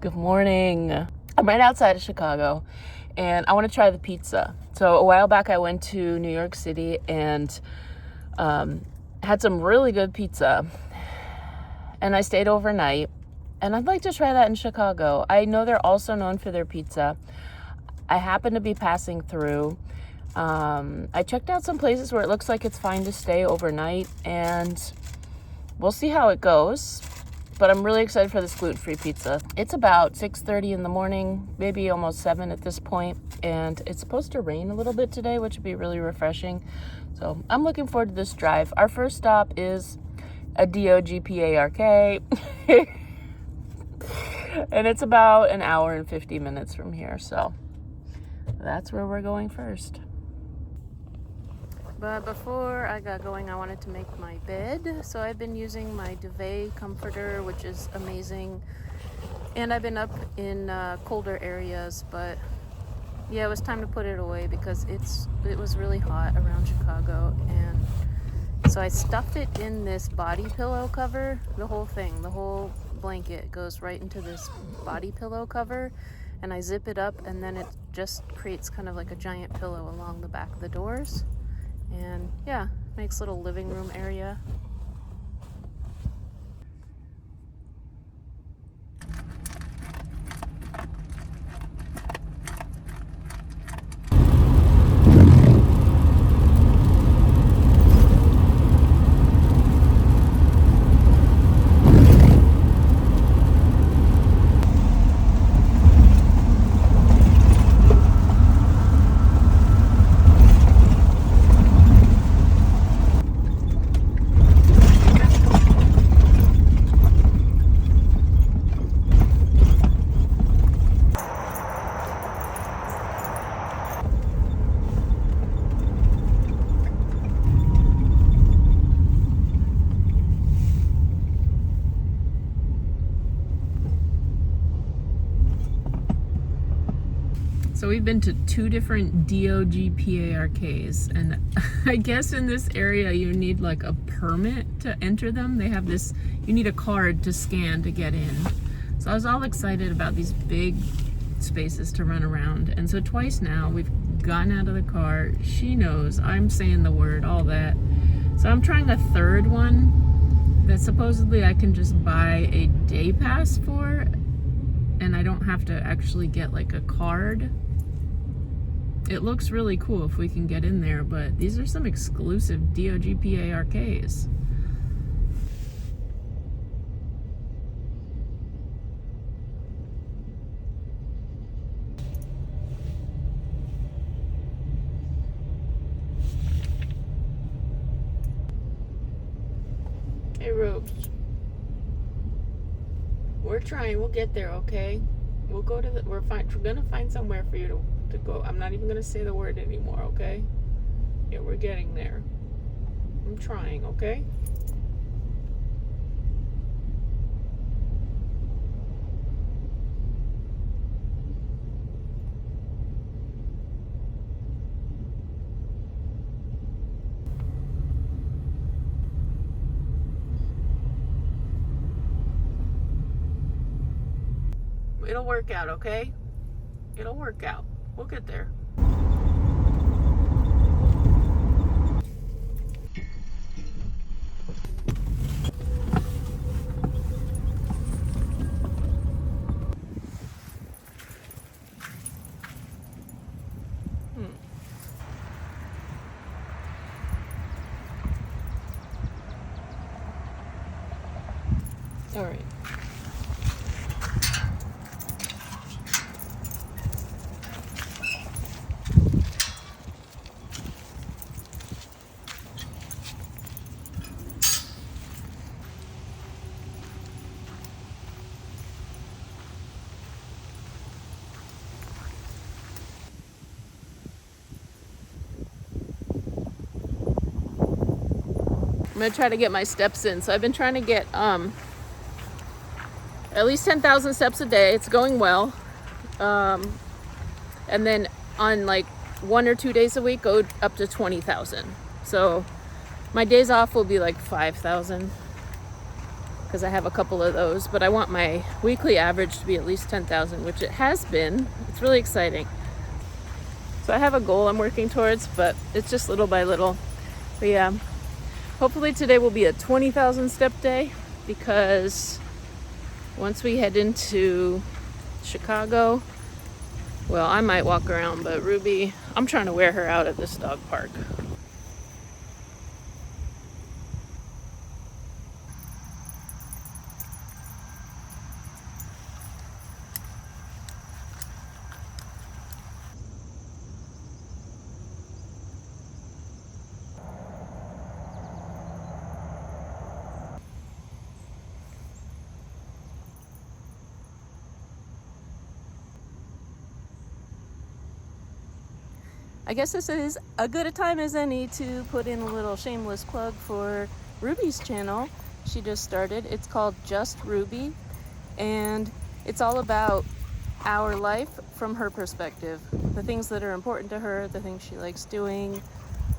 Good morning. I'm right outside of Chicago and I want to try the pizza. So a while back I went to New York City and had some really good pizza and I stayed overnight and I'd like to try that in Chicago. I know they're also known for their pizza. I happen to be passing through. I checked out some places where it looks like it's fine to stay overnight and we'll see how it goes. But I'm really excited for this gluten-free pizza. It's about 6:30 in the morning, maybe almost 7 at this point, and it's supposed to rain a little bit today, which would be really refreshing. So I'm looking forward to this drive. Our first stop is a DOGPARK, and it's about an hour and 50 minutes from here, so that's where we're going first. But before I got going, I wanted to make my bed. So I've been using my duvet comforter, which is amazing. And I've been up in colder areas, but yeah, it was time to put it away because it was really hot around Chicago. And so I stuffed it in this body pillow cover. The whole thing, the whole blanket goes right into this body pillow cover. And I zip it up and then it just creates kind of like a giant pillow along the back of the doors. And yeah, nice little living room area. So we've been to 2 different DOGPARKs, and I guess in this area you need like a permit to enter them. They have this, you need a card to scan to get in. So I was all excited about these big spaces to run around. And so twice now we've gotten out of the car. She knows I'm saying the word, all that. So I'm trying a third one that supposedly I can just buy a day pass for, and I don't have to actually get like a card. It looks really cool if we can get in there, but these are some exclusive DOGPARKs. Hey, Rubes. We're trying. We'll get there, okay? We'll go to the. We're gonna find somewhere for you to go. I'm not even gonna say the word anymore, okay? Yeah, we're getting there. I'm trying, okay? It'll work out, okay? It'll work out. We'll get there. All right. I'm gonna try to get my steps in. So I've been trying to get at least 10,000 steps a day. It's going well. And then on like 1 or 2 days a week, go up to 20,000. So my days off will be like 5,000. because I have a couple of those, but I want my weekly average to be at least 10,000, which it has been. It's really exciting. So I have a goal I'm working towards, but it's just little by little. But yeah, hopefully today will be a 20,000 step day, because once we head into Chicago, well, I might walk around, but Ruby, I'm trying to wear her out at this dog park. I guess this is a good a time as any to put in a little shameless plug for Ruby's channel. She just started. It's called Just Ruby, and it's all about our life from her perspective. The things that are important to her, the things she likes doing,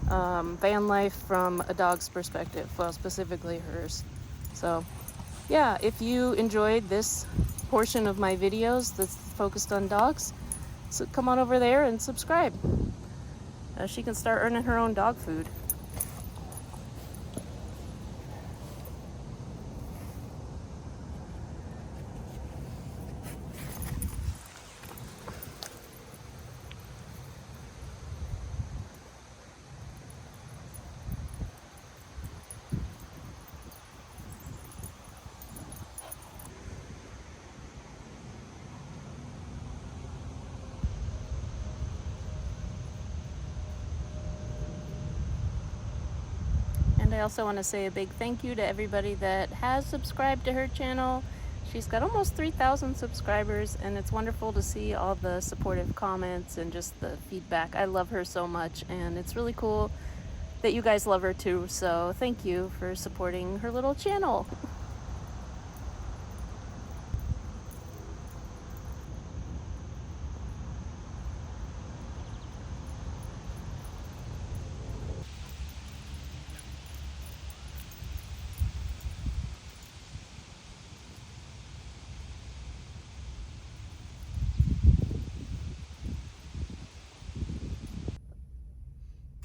van life from a dog's perspective, well, specifically hers. So yeah, if you enjoyed this portion of my videos that's focused on dogs, so come on over there and subscribe. She can start earning her own dog food. And I also want to say a big thank you to everybody that has subscribed to her channel. She's got almost 3,000 subscribers, and it's wonderful to see all the supportive comments and just the feedback. I love her so much, and it's really cool that you guys love her too. So thank you for supporting her little channel.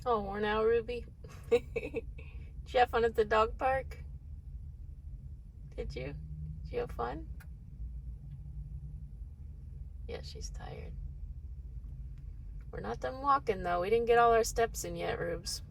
Oh, worn out, Ruby? Did you have fun at the dog park? Did you? Did you have fun? Yeah, she's tired. We're not done walking, though. We didn't get all our steps in yet, Rubes.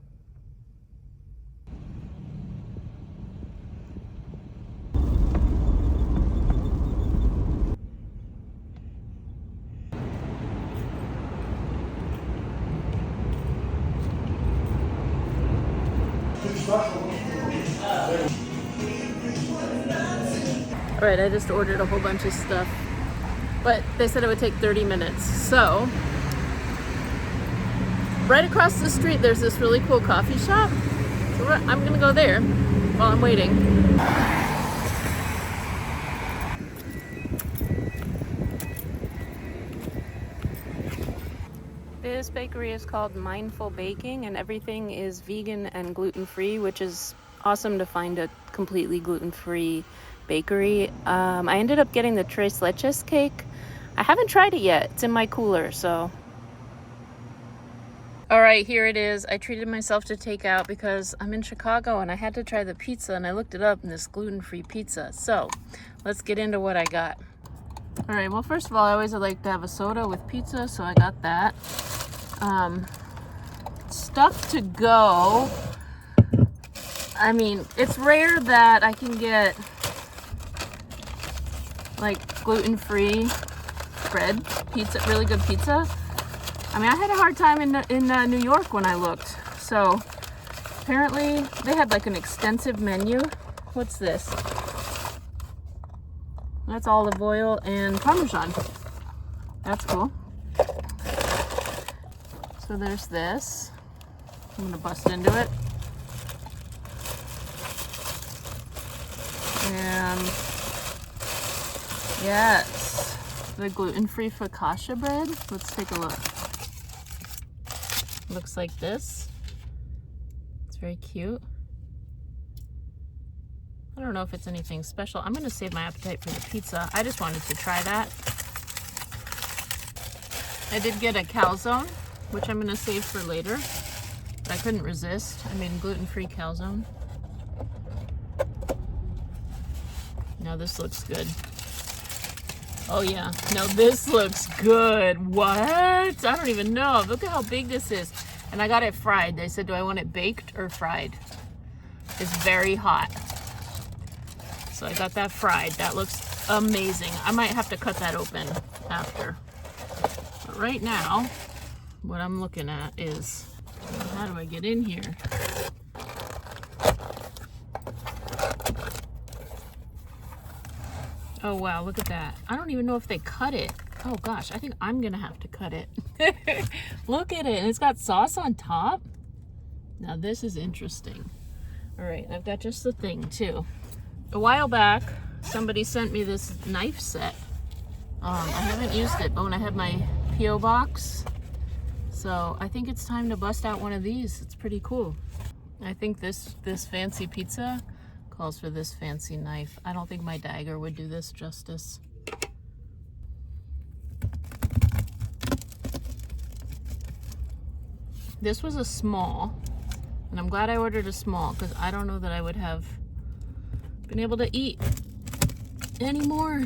Alright, I just ordered a whole bunch of stuff, but they said it would take 30 minutes. So, right across the street there's this really cool coffee shop. So I'm gonna go there while I'm waiting. This bakery is called Mindful Baking, and everything is vegan and gluten-free, which is awesome to find a completely gluten-free bakery. I ended up getting the tres leches cake. I haven't tried it yet. It's in my cooler, so. All right, here it is. I treated myself to takeout because I'm in Chicago and I had to try the pizza, and I looked it up, and this gluten-free pizza. So let's get into what I got. All right, well, first of all, I always like to have a soda with pizza, so I got that. Stuff to go. I mean, it's rare that I can get like gluten-free bread, pizza, really good pizza. I mean, I had a hard time in New York when I looked. So apparently they had like an extensive menu. What's this? That's olive oil and Parmesan. That's cool. So there's this. I'm gonna bust into it. And yes, the gluten-free focaccia bread. Let's take a look. Looks like this. It's very cute. I don't know if it's anything special. I'm gonna save my appetite for the pizza. I just wanted to try that. I did get a calzone, which I'm gonna save for later. But I couldn't resist. I made gluten-free calzone. Now this looks good. Oh yeah, no, this looks good. What? I don't even know. Look at how big this is. And I got it fried. They said, do I want it baked or fried? It's very hot. So I got that fried. That looks amazing. I might have to cut that open after. But right now, what I'm looking at is, how do I get in here? Oh wow, look at that. I don't even know if they cut it. Oh gosh, I think I'm gonna have to cut it. Look at it, and it's got sauce on top. Now this is interesting. All right, I've got just the thing too. A while back, somebody sent me this knife set. I haven't used it, but when I had my P.O. box, so I think it's time to bust out one of these. It's pretty cool. I think this fancy pizza calls for this fancy knife. I don't think my dagger would do this justice. This was a small, and I'm glad I ordered a small because I don't know that I would have been able to eat anymore.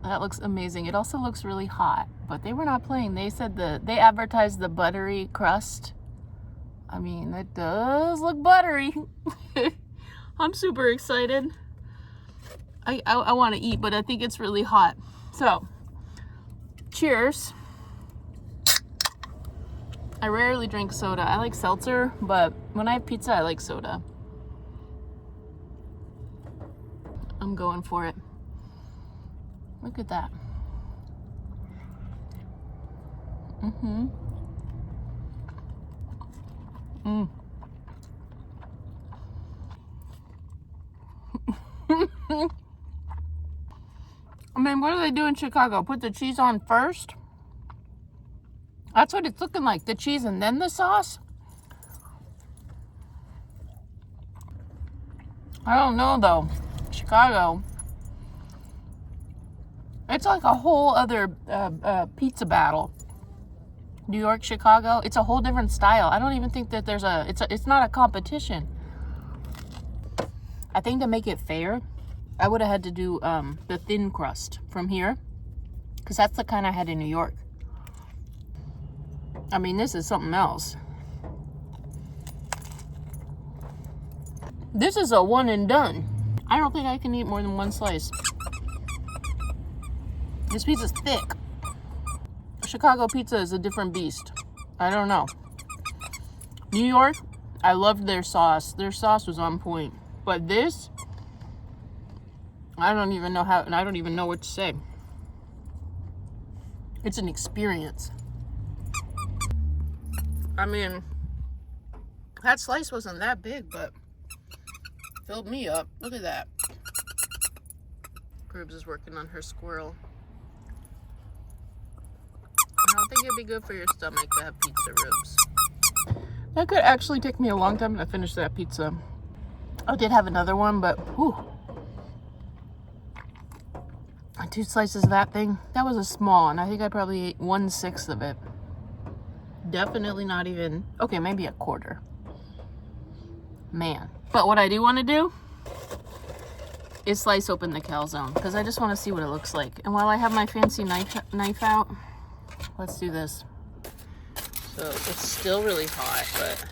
That looks amazing. It also looks really hot, but they were not playing. They said they advertised the buttery crust. I mean, it does look buttery. I'm super excited. I want to eat, but I think it's really hot. So, cheers. I rarely drink soda. I like seltzer, but when I have pizza, I like soda. I'm going for it. Look at that. Mm-hmm. Mm. I mean, what do they do in Chicago? Put the cheese on first? That's what it's looking like. The cheese and then the sauce? I don't know, though. Chicago. It's like a whole other pizza battle. New York, Chicago, it's a whole different style. I don't even think that it's not a competition. I think to make it fair, I would have had to do the thin crust from here, because that's the kind I had in New York. I mean, this is something else. This is a one and done. I don't think I can eat more than one slice. This pizza's thick. Chicago pizza is a different beast. I don't know. New York, I loved their sauce. Their sauce was on point. But this, I don't even know how, and I don't even know what to say. It's an experience. I mean, that slice wasn't that big, but filled me up. Look at that. Grooves is working on her squirrel. I don't think it'd be good for your stomach to have pizza ribs. That could actually take me a long time to finish that pizza. I did have another one, but whew. 2 slices of that thing. That was a small, and I think I probably ate 1/6 of it. Definitely not even, okay, maybe a quarter. Man. But what I do want to do is slice open the calzone, because I just want to see what it looks like. And while I have my fancy knife out, let's do this. So it's still really hot, but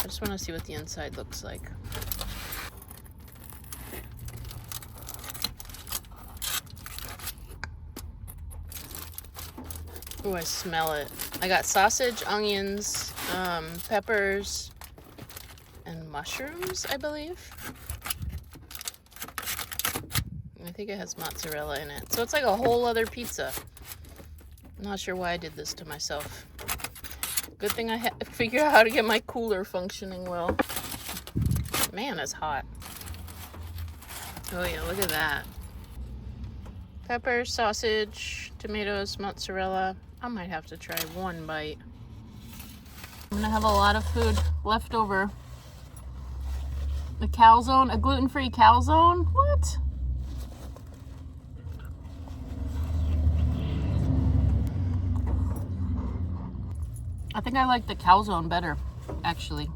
I just want to see what the inside looks like. Oh, I smell it. I got sausage, onions, peppers, and mushrooms, I believe. I think it has mozzarella in it. So it's like a whole other pizza. I'm not sure why I did this to myself. Good thing I figured out how to get my cooler functioning well. Man, it's hot. Oh yeah, look at that. Pepper, sausage, tomatoes, mozzarella. I might have to try one bite. I'm gonna have a lot of food left over. A calzone, a gluten-free calzone? What? I think I like the calzone better, actually.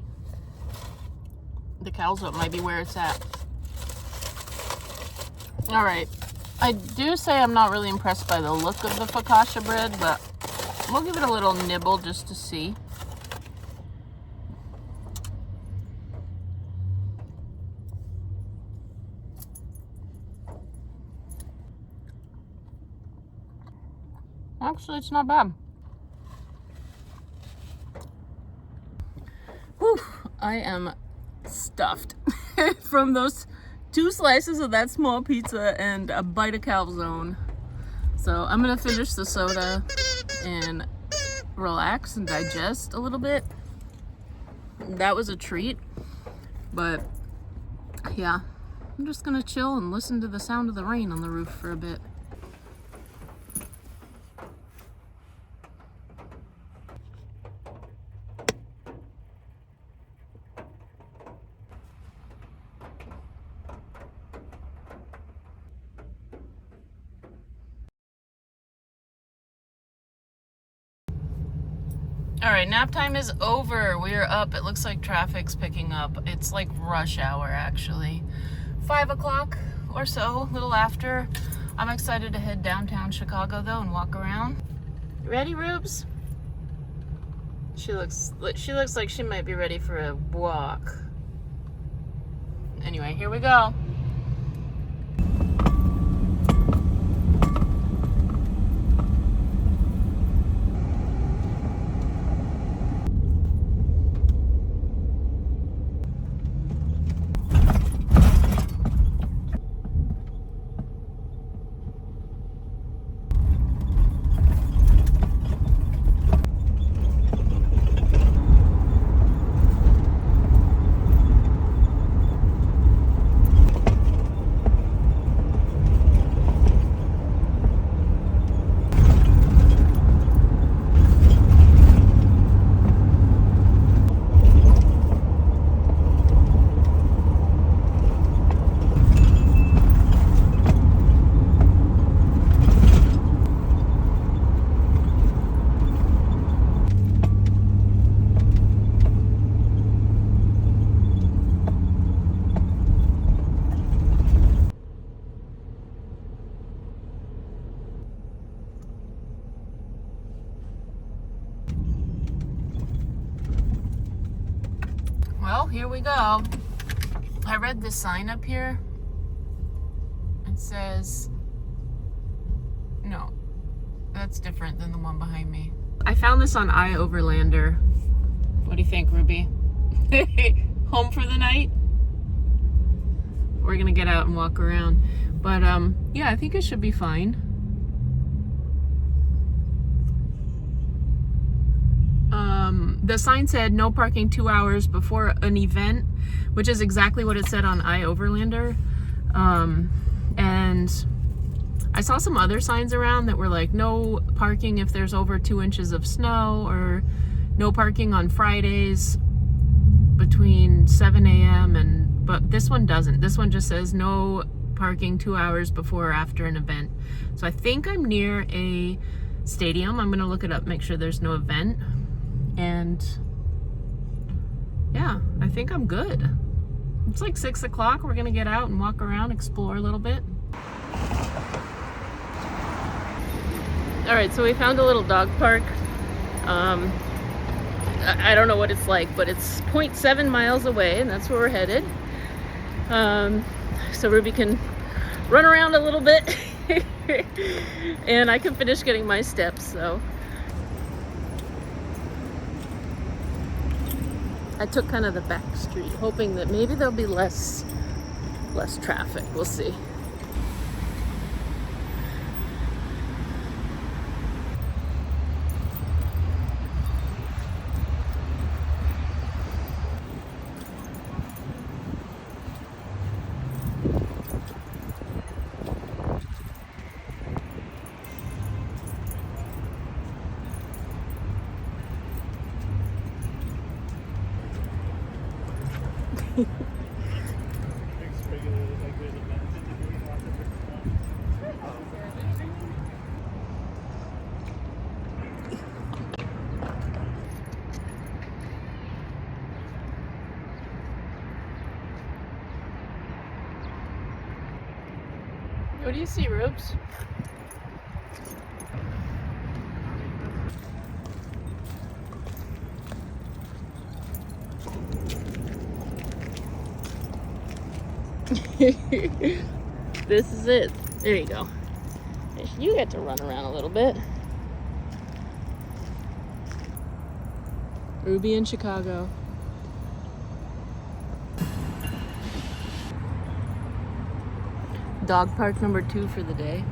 The calzone might be where it's at. All right. I do say I'm not really impressed by the look of the focaccia bread, but we'll give it a little nibble just to see. Actually, it's not bad. Whew, I am stuffed from those 2 slices of that small pizza and a bite of calzone. So I'm gonna finish the soda and relax and digest a little bit. That was a treat, but yeah, I'm just gonna chill and listen to the sound of the rain on the roof for a bit. All right, nap time is over. We are up. It looks like traffic's picking up. It's like rush hour, actually. 5 o'clock or so, a little after. I'm excited to head downtown Chicago, though, and walk around. You ready, Rubes? She looks like she might be ready for a walk. Anyway, here we go. Well, here we go. I read this sign up here. It says, no, that's different than the one behind me. I found this on iOverlander. What do you think, Ruby? Home for the night? We're gonna get out and walk around. But yeah, I think it should be fine. The sign said no parking 2 hours before an event, which is exactly what it said on iOverlander. And I saw some other signs around that were like no parking if there's over 2 inches of snow, or no parking on Fridays between 7 a.m. but this one doesn't. This one just says no parking 2 hours before or after an event. So I think I'm near a stadium. I'm gonna look it up, make sure there's no event. And yeah, I think I'm good. It's like 6 o'clock. We're gonna get out and walk around, explore a little bit. All right, so we found a little dog park. I don't know what it's like, but it's 0.7 miles away, and that's where we're headed. So Ruby can run around a little bit and I can finish getting my steps. So I took kind of the back street, hoping that maybe there'll be less traffic. We'll see. What do you see, Rubes? This is it. There you go. You get to run around a little bit. Ruby in Chicago. Dog park number 2 for the day.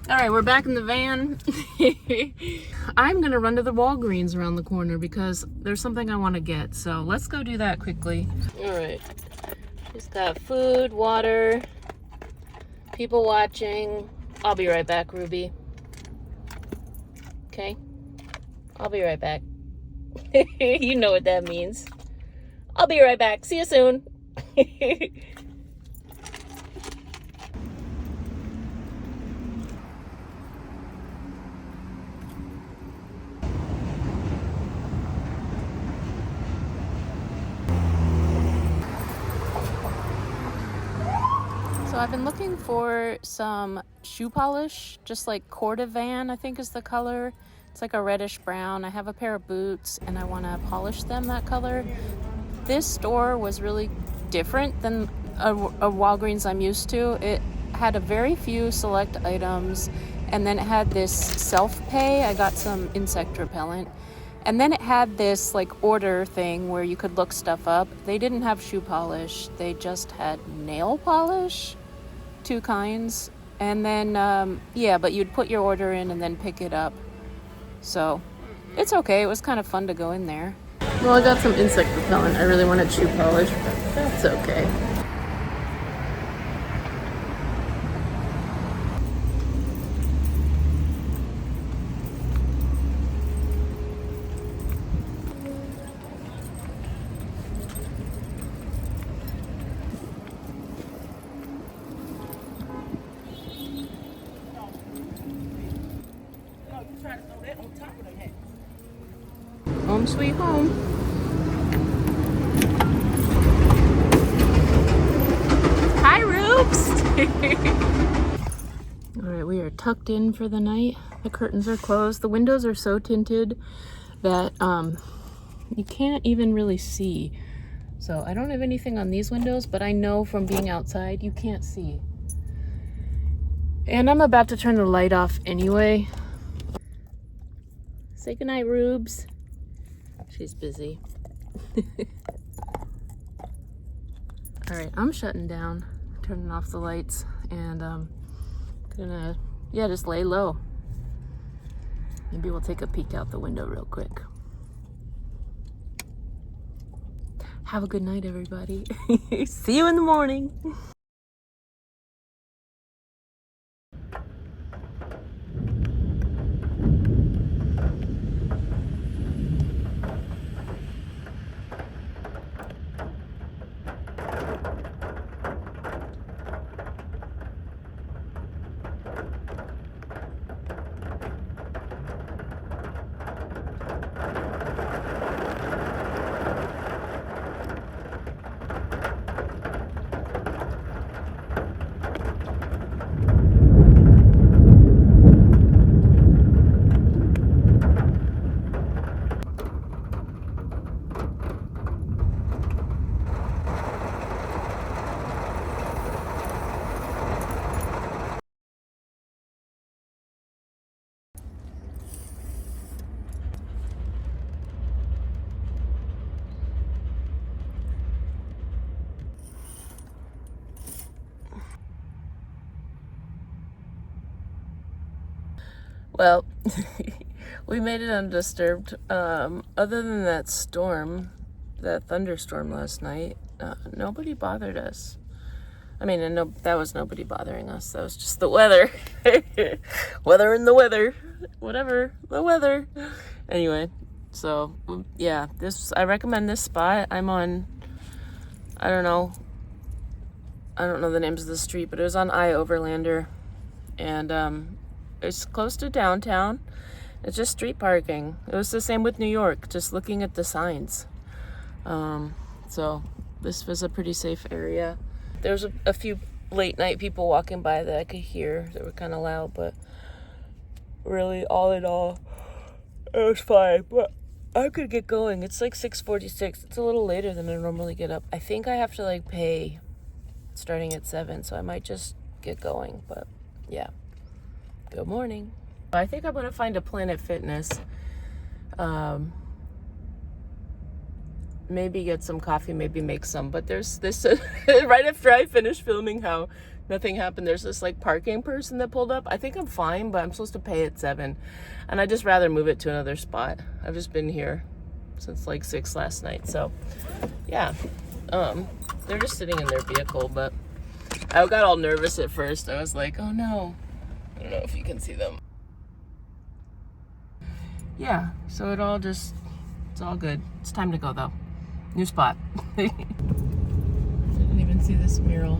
All right, we're back in the van. I'm gonna run to the Walgreens around the corner because there's something I want to get. So let's go do that quickly. All right, just got food, water, people watching. I'll be right back, Ruby. Okay, I'll be right back. You know what that means. I'll be right back. See you soon. So I've been looking for some shoe polish, just like Cordovan, I think is the color. It's like a reddish brown. I have a pair of boots and I want to polish them that color. This store was really different than a Walgreens I'm used to. It had a very few select items, and then it had this self-pay. I got some insect repellent. And then it had this like order thing where you could look stuff up. They didn't have shoe polish. They just had nail polish, 2 kinds. And then, yeah, but you'd put your order in and then pick it up. So it's okay. It was kind of fun to go in there. Well, I got some insect repellent. I really wanted shoe polish, but that's okay. Home sweet home. Hi, Roops! Alright, we are tucked in for the night. The curtains are closed. The windows are so tinted that you can't even really see. So I don't have anything on these windows, but I know from being outside you can't see. And I'm about to turn the light off anyway. Say goodnight, Rubes. She's busy. Alright, I'm shutting down, turning off the lights, and gonna, yeah, just lay low. Maybe we'll take a peek out the window real quick. Have a good night, everybody. See you in the morning. Well, we made it undisturbed. Other than that storm, that thunderstorm last night, nobody bothered us. I mean, and no, that was nobody bothering us. That was just the weather. Weather and the weather. Whatever, the weather. Anyway, so yeah, I recommend this spot. I'm on, I don't know the names of the street, but it was on Overlander. And it's close to downtown. It's just street parking. It was the same with New York, just looking at the signs. So this was a pretty safe area. There was a few late night people walking by that I could hear that were kind of loud, but really, all in all, it was fine. But I could get going. It's like 6:46. It's a little later than I normally get up. I think I have to like pay starting at 7, so I might just get going. But yeah, good morning. I think I'm gonna find a Planet Fitness. Maybe get some coffee, maybe make some. But there's this right after I finished filming how nothing happened, there's this like parking person that pulled up. I think I'm fine, but I'm supposed to pay at 7, and I'd just rather move it to another spot. I've just been here since like 6 last night, so yeah. They're just sitting in their vehicle, but I got all nervous at first. I was like, oh no. I don't know if you can see them. Yeah, so it's all good. It's time to go though. New spot. I didn't even see this mural.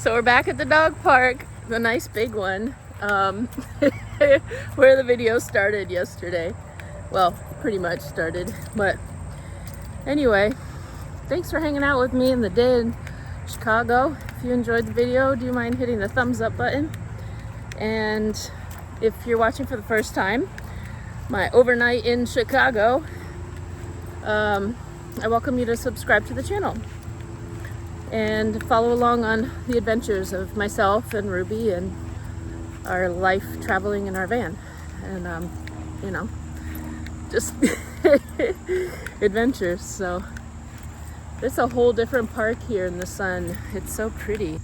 So we're back at the dog park, the nice big one, where the video started yesterday. Well, pretty much started, but anyway, thanks for hanging out with me in the day in Chicago. If you enjoyed the video, do you mind hitting the thumbs up button? And if you're watching for the first time, my overnight in Chicago, I welcome you to subscribe to the channel and follow along on the adventures of myself and Ruby and our life traveling in our van. And, you know, just adventures. So there's a whole different park here in the sun. It's so pretty.